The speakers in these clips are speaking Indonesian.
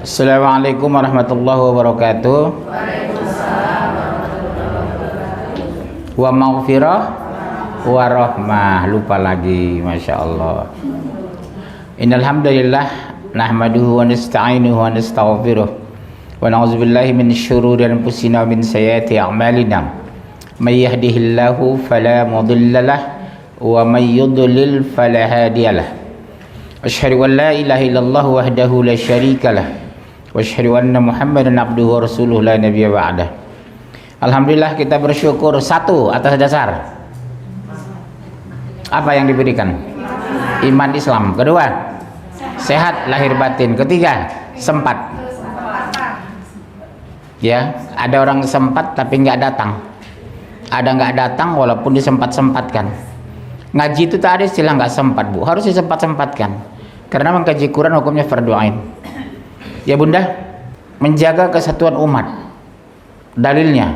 Assalamualaikum warahmatullahi wabarakatuh. Wa maghfirah wa rahmah. Lupa lagi, Masya Allah. Innal hamdalillah nahmaduhu wa nasta'inuhu wa nastaghfiruh wa na'udzubillahi min syururi anfusina wa min sayyiati a'malina. May yahdihillahu fala mudilla lahu wa may yudlil fala hadiyalah. Asyhadu an la ilaha illallah wahdahu la syarika lah wa asyhadu anna Muhammadan abduhu wa rasuluhu la nabiyya ba'dah. Alhamdulillah, kita bersyukur. Satu, atas dasar apa yang diberikan? Iman Islam. Kedua, sehat lahir batin. Ketiga, sempat. Ya, ada orang sempat tapi nggak datang. Ada nggak datang walaupun disempat-sempatkan. Ngaji itu tak ada istilah nggak sempat, Bu. Harus disempat-sempatkan. Karena mengkaji Quran hukumnya fardu ain. Ya Bunda, menjaga kesatuan umat. Dalilnya,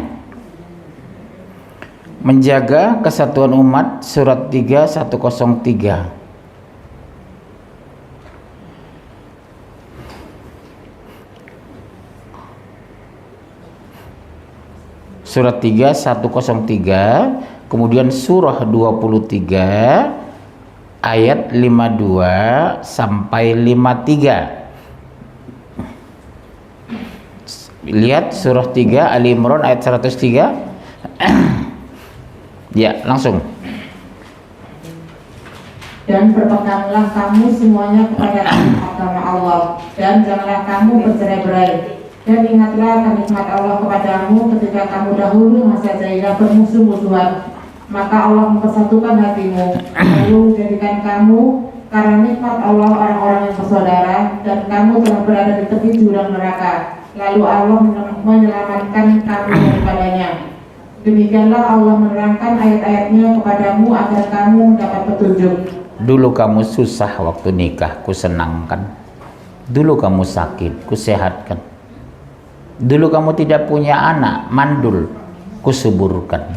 menjaga kesatuan umat, surat 3103. Surat 3103, kemudian surah 23 ayat 52 sampai 53. Lihat surah 3 Ali Imran ayat 103. Ya, langsung. Dan berpeganglah kamu semuanya kepada agama Allah, dan janganlah kamu bercerai-berai. Dan ingatlah nikmat Allah kepadamu ketika kamu dahulu masa jahiliyah bermusuh-musuhan, maka Allah mempersatukan hatimu, lalu jadikan kamu karena nikmat Allah orang-orang yang bersaudara, dan kamu telah berada di tepi jurang neraka, lalu Allah menyelamatkan kamu daripadanya. Demikianlah Allah menerangkan ayat-ayatnya kepadamu agar kamu mendapat petunjuk. Dulu kamu susah waktu nikah, ku senangkan. Dulu kamu sakit, ku sehatkan. Dulu kamu tidak punya anak, mandul, ku suburkan.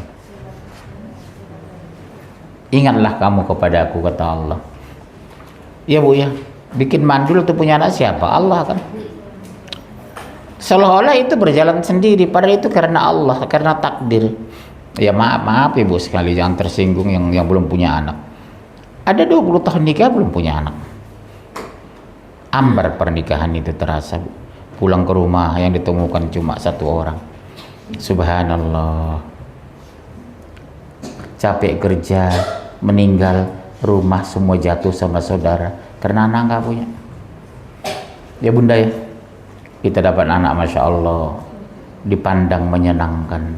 Ingatlah kamu kepada aku, kata Allah. Ya Bu ya, bikin mandul itu punya anak siapa? Allah kan. Seolah-olah itu berjalan sendiri, padahal itu karena Allah, karena takdir. Ya maaf Ibu sekali, jangan tersinggung yang belum punya anak. Ada 20 tahun nikah belum punya anak. Ambar pernikahan itu terasa, Bu. Pulang ke rumah yang ditemukan cuma satu orang. Subhanallah. Capek kerja, meninggal, rumah semua jatuh sama saudara karena anak nggak punya. Ya Bunda ya, kita dapat anak, Masya Allah, dipandang menyenangkan.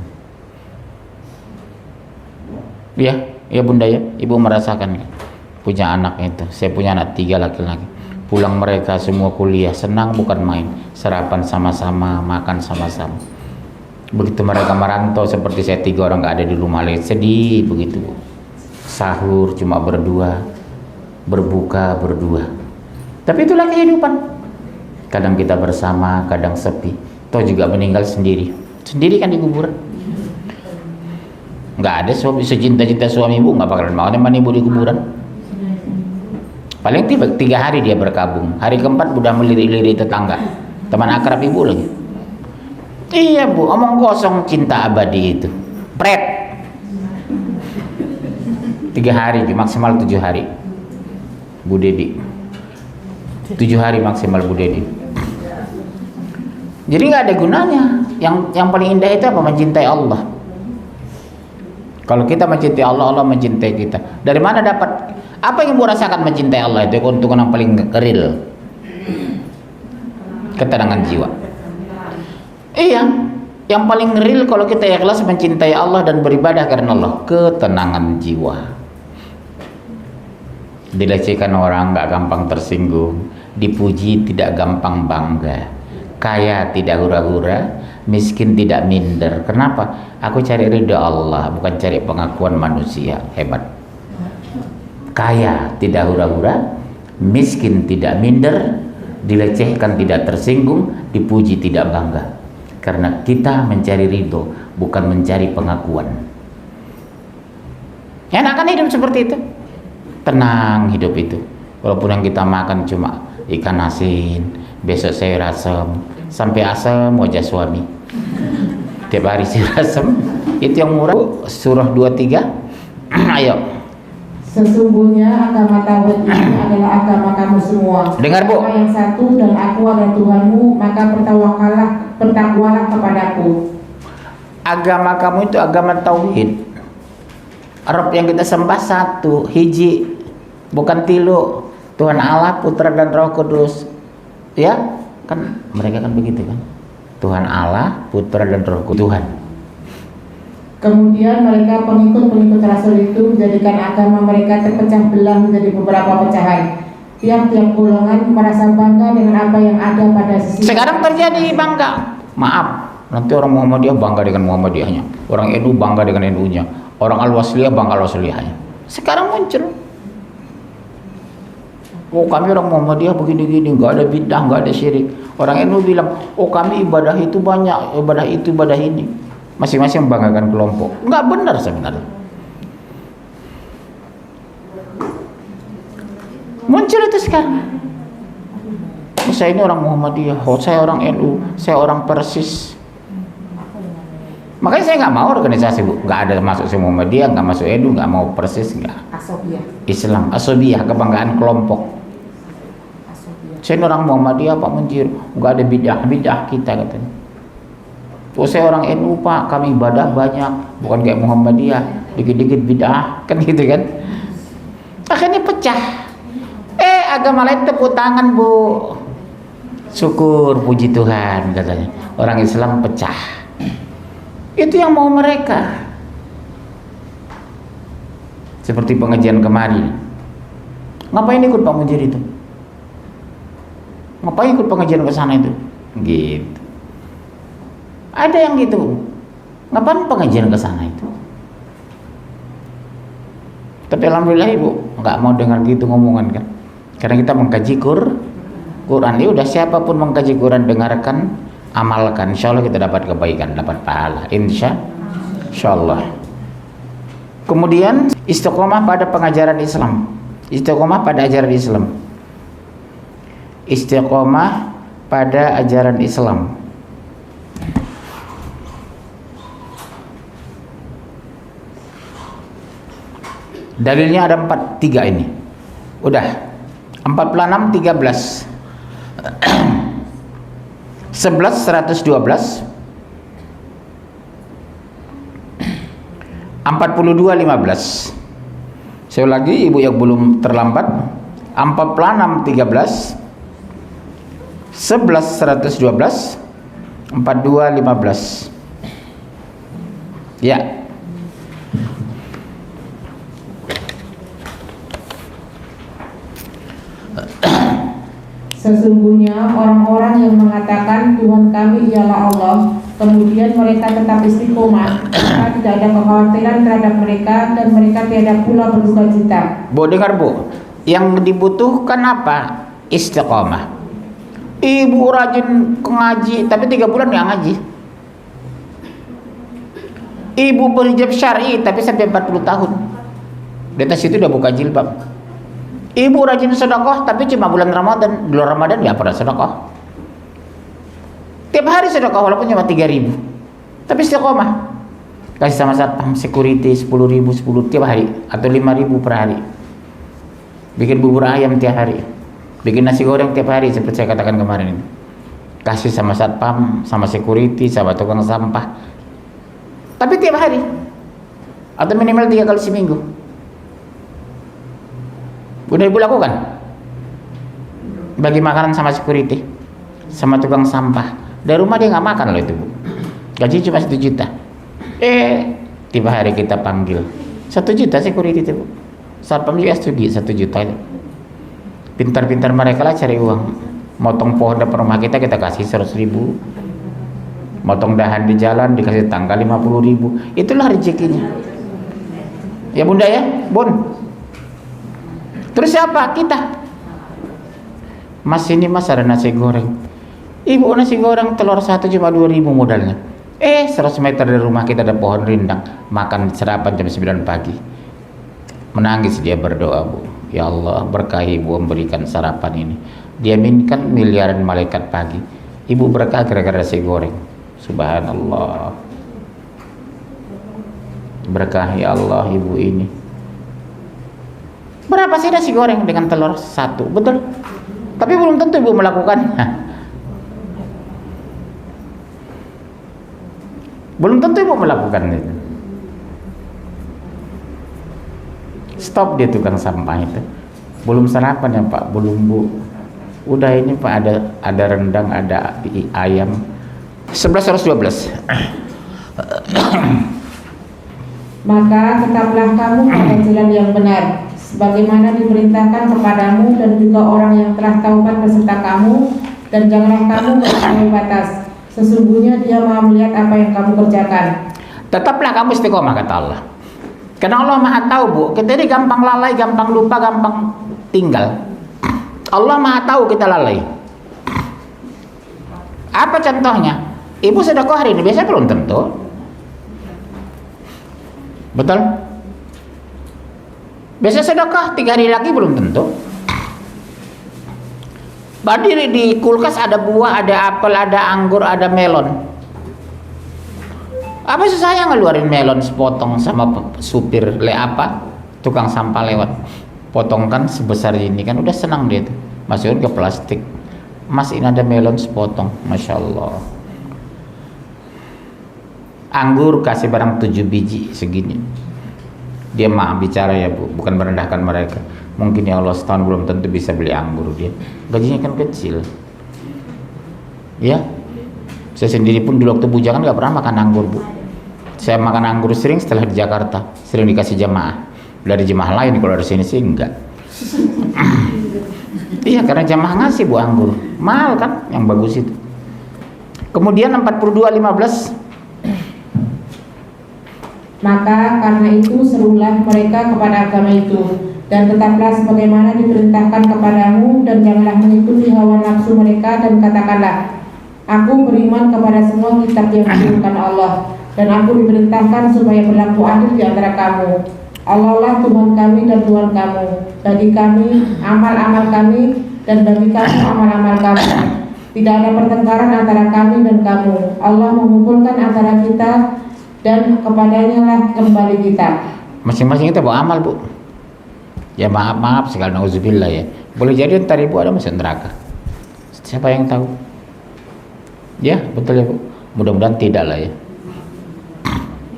Ya Bunda ya, Ibu merasakan punya anak itu. Saya punya anak 3 laki-laki. Pulang mereka semua kuliah, senang bukan main. Sarapan sama-sama, makan sama-sama. Begitu mereka merantau seperti saya, 3 orang nggak ada di rumah lagi, sedih begitu. Sahur cuma berdua, berbuka berdua. Tapi itulah kehidupan. Kadang kita bersama, kadang sepi. Toh juga meninggal sendiri. Sendiri kan di kuburan. Nggak ada suami secinta-cinta suami Ibu nggak bakalan mau nemenin Ibu di kuburan. Paling 3 hari dia berkabung. Hari keempat udah melirik-lirik tetangga, teman akrab Ibu lagi. Iya Bu, omong kosong cinta abadi itu. Pret. 3 hari, maksimal 7 hari. Bu Dedi. 7 hari maksimal Bu Dedi. Jadi nggak ada gunanya. Yang paling indah itu apa? Mencintai Allah. Kalau kita mencintai Allah, Allah mencintai kita. Dari mana dapat? Apa yang Ibu rasakan mencintai Allah itu? Keuntungan yang paling real. Ketenangan jiwa. Iya, yang paling real kalau kita ikhlas mencintai Allah dan beribadah karena Allah, ketenangan jiwa. Dilecehkan orang nggak gampang tersinggung, dipuji tidak gampang bangga, kaya tidak hura-hura, miskin tidak minder. Kenapa? Aku cari ridha Allah, bukan cari pengakuan manusia. Hebat. Kaya tidak hura-hura, miskin tidak minder, dilecehkan tidak tersinggung, dipuji tidak bangga. Karena kita mencari ridho, bukan mencari pengakuan. Enak kan hidup seperti itu? Tenang hidup itu. Walaupun yang kita makan cuma ikan asin, besok sayur asam, sampai asam wajah suami. Tiap hari sayur asam. Itu yang murah. Surah 23. Ayo. Sesungguhnya agama tauhid ini adalah agama kamu semua. Dengar, Bu. Agama yang satu dan aku adalah Tuhanmu, maka bertakwalah kepadaku. Agama kamu itu agama tauhid. Rob yang kita sembah satu, hiji, bukan tilu. Tuhan Allah, Putra dan Roh Kudus. Ya, kan mereka kan begitu kan. Tuhan Allah, Putra dan Roh Kudus. Tuhan. Kemudian mereka pengikut-pengikut Rasul itu menjadikan agama mereka terpecah belah menjadi beberapa pecahan. Tiap-tiap golongan merasa bangga dengan apa yang ada pada sisi. Sekarang terjadi bangga. Maaf, nanti orang Muhammadiyah bangga dengan Muhammadiyahnya. Orang NU bangga dengan NU-nya. Orang Al-Wasliyah bangga Al-Wasliyahnya. Sekarang muncul. Oh kami orang Muhammadiyah begini-gini, nggak ada bidah, nggak ada syirik. Orang NU bilang, oh kami ibadah itu banyak, ibadah itu, ibadah ini. Masing-masing membanggakan kelompok. Nggak benar sebenarnya. Muncul itu sekarang. Oh, saya ini orang Muhammadiyah, oh saya orang NU, saya orang Persis. Makanya saya nggak mau organisasi, Bu. Nggak ada masuk Muhammadiyah, nggak masuk NU, nggak mau Persis, nggak. Asobiyah. Islam, asobiyah, kebanggaan kelompok. Saya orang Muhammadiyah, Pak Munjir, nggak ada bidah kita katanya. Oh saya orang NU Pak, kami ibadah banyak, bukan kayak Muhammadiyah, dikit-dikit bidah, kan gitu kan? Akhirnya pecah. Agama lain tepuk tangan Bu, syukur puji Tuhan katanya. Orang Islam pecah. Itu yang mau mereka. Seperti pengajian kemarin. Ngapain ikut Pak Munjir itu? Ngapain ikut pengajian ke sana itu? Gitu. Ada yang gitu. Ngapain pengajian ke sana itu? Tapi alhamdulillah Ibu nggak mau dengar gitu ngomongan kan. Karena kita mengkaji Quran. Ya udah siapapun mengkaji Quran dengarkan, amalkan. Insyaallah kita dapat kebaikan, dapat pahala. Insyaallah. Kemudian istiqomah pada pengajaran Islam. Istiqomah pada ajaran Islam. Istiqomah pada ajaran Islam. Dalilnya ada 3 ini. Udah 46 13 11 112 42 15. Saya lagi Ibu yang belum terlambat. 46 13 11 112 42 15. Ya. Sesungguhnya orang-orang yang mengatakan Tuhan kami ialah Allah, kemudian mereka tetap istiqomah, maka tidak ada kekhawatiran terhadap mereka dan mereka tiada pula berduka cita. Bu dengar Bu, yang dibutuhkan apa? Istiqomah. Ibu rajin ngaji, tapi 3 bulan nggak ngaji. Ibu berhijab syar'i, tapi sampai 40 tahun. Di atas itu udah buka jilbab. Ibu rajin sedekah, tapi cuma bulan Ramadan. Bulan Ramadan nggak pernah sedekah. Tiap hari sedekah walaupun cuma 3.000. Tapi istiqomah. Kasih sama satpam security 10.000 10 tiap hari atau 5.000 per hari. Bikin bubur ayam tiap hari. Bikin nasi goreng tiap hari seperti saya katakan kemarin ini. Kasih sama satpam, sama security, sama tukang sampah. Tapi tiap hari. Atau minimal 3 kali seminggu. Udah Ibu lakukan? Bagi makanan sama security, sama tukang sampah. Dari rumah dia nggak makan loh itu Bu. Gaji cuma 1 juta. Tiap hari kita panggil 1 juta security itu Bu. Satpam juga studi 1 juta itu. Pintar-pintar mereka lah cari uang. Motong pohon depan rumah kita kasih 100.000. Motong dahan di jalan dikasih tanggal 50.000. Itulah rezekinya. Ya Bunda ya, Bun. Terus siapa? Kita. Mas ini Mas ada nasi goreng. Ibu nasi goreng telur 1 cuma 2.000 modalnya. 100 meter dari rumah kita ada pohon rindang. Makan sarapan jam 9 pagi. Menangis dia berdoa Bu. Ya Allah berkahi Ibu memberikan sarapan ini. diaminkan miliaran malaikat pagi. Ibu berkah gara-gara nasi goreng. Subhanallah, berkah ya Allah ibu ini. Berapa sih nasi goreng dengan telur satu? Betul, tapi belum tentu ibu melakukan. Belum tentu ibu melakukan itu. Stop dia tukang sampah itu. Belum sarapan ya Pak, belum Bu. Udah ini Pak, ada rendang, ada ayam. 11:12. Maka tetaplah kamu pada jalan yang benar, sebagaimana diperintahkan kepadamu, dan juga orang yang telah taubat beserta kamu, dan janganlah kamu melampaui batas. Sesungguhnya Dia Maha melihat apa yang kamu kerjakan. Tetaplah kamu istiqomah kata Allah. Karena Allah Maha tahu Bu, kita ini gampang lalai, gampang lupa, gampang tinggal. Allah Maha tahu kita lalai. Apa contohnya? Ibu sedekah hari ini, biasanya belum tentu. Betul? Biasa sedekah 3 hari lagi belum tentu. Berdiri di kulkas ada buah, ada apel, ada anggur, ada melon. Apa susahnya ngeluarin melon sepotong sama supir tukang sampah lewat, potongkan sebesar ini kan udah senang dia tuh, masukin ke plastik. Mas ini ada melon sepotong, masya Allah. Anggur kasih barang 7 biji segini. Dia maaf bicara ya Bu, bukan merendahkan mereka. Mungkin ya Allah setahun belum tentu bisa beli anggur dia. Gajinya kan kecil. Ya, saya sendiri pun dulu waktu bujangan nggak pernah makan anggur Bu. Saya makan anggur sering setelah di Jakarta, sering dikasih jamaah. Dari jemaah lain kalau dari sini sih enggak. Iya, karena jamaah ngasih Bu anggur. Mahal kan yang bagus itu. Kemudian 42:15. Maka karena itu serulah mereka kepada agama itu, dan tetaplah sebagaimana diperintahkan kepadamu, dan janganlah mengikuti hawa nafsu mereka, dan katakanlah, aku beriman kepada semua kitab yang diturunkan Allah, dan aku diperintahkan supaya berlaku adil di antara kamu. Allah lah Tuhan kami dan Tuhan kamu. Bagi kami amal-amal kami, dan bagi kamu amal-amal kamu. Tidak ada pertengkaran antara kami dan kamu. Allah mengumpulkan antara kita, dan kepadanya lah kembali kita. Masing-masing kita bawa amal Bu. Ya maaf segala nauzubillah ya. Boleh jadi ntar Ibu ada masuk neraka. Siapa yang tahu? Ya betul ya Bu. Mudah-mudahan tidak lah ya.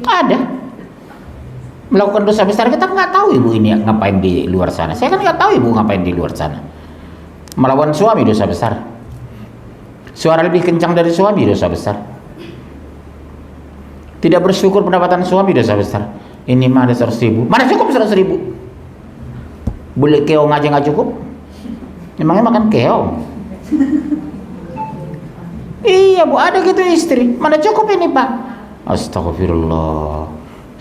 Ada melakukan dosa besar, kita nggak tahu Ibu ini ngapain di luar sana. Saya kan nggak tahu Ibu ngapain di luar sana. Melawan suami dosa besar. Suara lebih kencang dari suami dosa besar. Tidak bersyukur pendapatan suami dosa besar. Ini mah ada 100.000. Mana cukup 100.000? Beli keong aja nggak cukup. Memangnya makan keong? Iya Bu, ada gitu istri. Mana cukup ini Pak? Astagfirullah.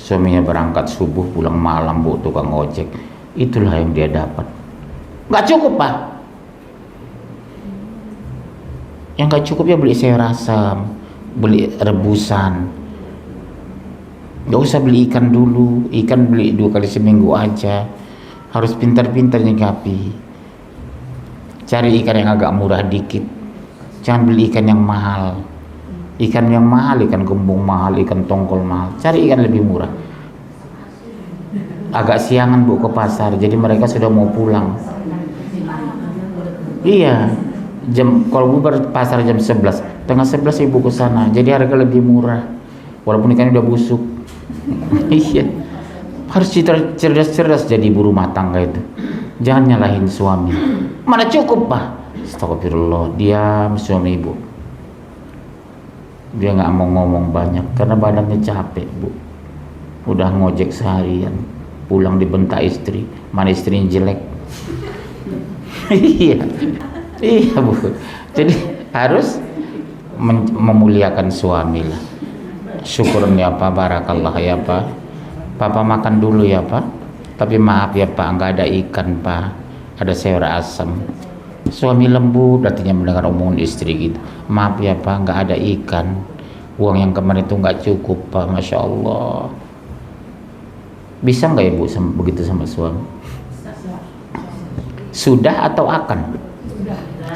Suaminya berangkat subuh pulang malam Bu, tukang ojek. Itulah yang dia dapat. Nggak cukup Pak. Yang nggak cukup ya beli sayur asam, beli rebusan. Gak usah beli ikan dulu, ikan beli 2 kali seminggu aja. Harus pintar-pintar nyikapi. Cari ikan yang agak murah dikit. Jangan beli ikan yang mahal. Ikan yang mahal, ikan gembung mahal, ikan tongkol mahal. Cari ikan lebih murah. Agak siangan Bu ke pasar, jadi mereka sudah mau pulang. Iya, kalau bubar pasar jam 11, tengah 11 Ibu ke sana, jadi harga lebih murah. Walaupun ikannya udah busuk. Iya, harus cerdas-cerdas jadi ibu rumah tangga itu. Jangan nyalahin suami. Mana cukup Pak? Astagfirullah, diam suami Ibu. Dia nggak mau ngomong banyak karena badannya capek Bu. Udah ngojek seharian, pulang dibentak istri. Mana istrinya jelek. Iya, iya Bu. Jadi harus memuliakan suami lah. Syukuran ya Pak, barakallah ya Pak. Papa makan dulu ya Pak. Tapi maaf ya Pak, nggak ada ikan Pak. Ada sayur asam. Suami lembut artinya mendengar omongan istri gitu. Maaf ya Pak, nggak ada ikan. Uang yang kemarin itu nggak cukup Pak, masya Allah. Bisa nggak Ibu begitu sama suami? Sudah atau akan?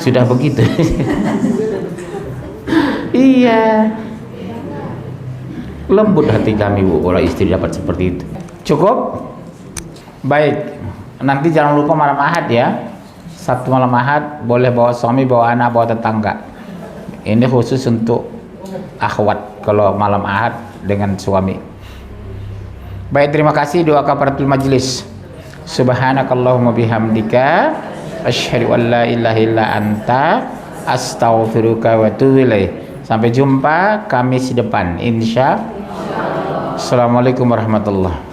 Sudah begitu. Iya. Lembut hati kami Bu kalau istri dapat seperti itu. Cukup? Baik. Nanti jangan lupa malam Ahad ya. Sabtu malam Ahad boleh bawa suami, bawa anak, bawa tetangga. Ini khusus untuk akhwat kalau malam Ahad dengan suami. Baik, terima kasih doa kafaratul majlis. Subhanakallahumma bihamdika asyhadu an la ilaha illa anta astaghfiruka wa atubu ilaik. Sampai jumpa Kamis depan insya. Assalamualaikum warahmatullahi